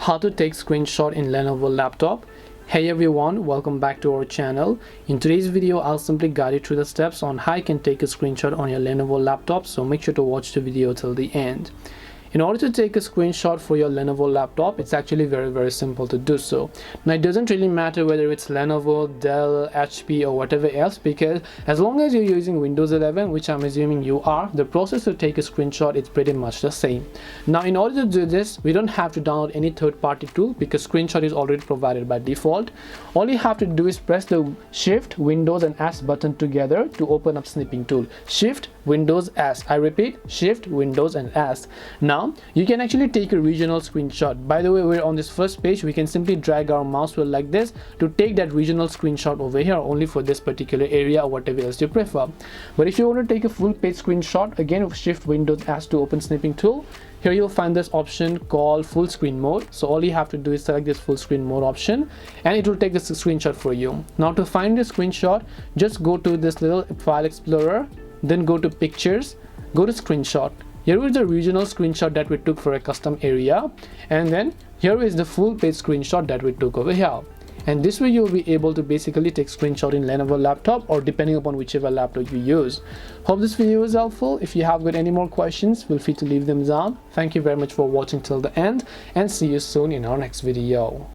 How to take screenshot in Lenovo laptop. Hey everyone, welcome back to our channel. In today's video, I'll simply guide you through the steps on how you can take a screenshot on your Lenovo laptop, so make sure to watch the video till the end. In order to take a screenshot for your Lenovo laptop, it's actually very simple to do so. Now it doesn't really matter whether it's Lenovo, Dell, HP or whatever else, because as long as you're using Windows 11, which I'm assuming you are, the process to take a screenshot is pretty much the same. Now in order to do this, we don't have to download any third-party tool because screenshot is already provided by default. All you have to do is press the Shift, Windows and S button together to open up snipping tool. Shift, Windows, S. I repeat, Shift, Windows and S. Now you can actually take a regional screenshot. By the way, we're on this first page. We can simply drag our mouse wheel like this to take that regional screenshot over here, only for this particular area or whatever else you prefer. But if you want to take a full page screenshot, again Shift, Windows, S to open snipping tool. Here you'll find this option called full screen mode. So all you have to do is select this full screen mode option and it will take this screenshot for you. Now to find the screenshot, just go to this little file explorer, then go to pictures, go to screenshot. Here is the regional screenshot that we took for a custom area, and then here is the full page screenshot that we took over here. And this way you'll be able to basically take screenshot in Lenovo laptop or depending upon whichever laptop you use. Hope this video was helpful. If you have got any more questions, feel free to leave them down. Thank you very much for watching till the end and see you soon in our next video.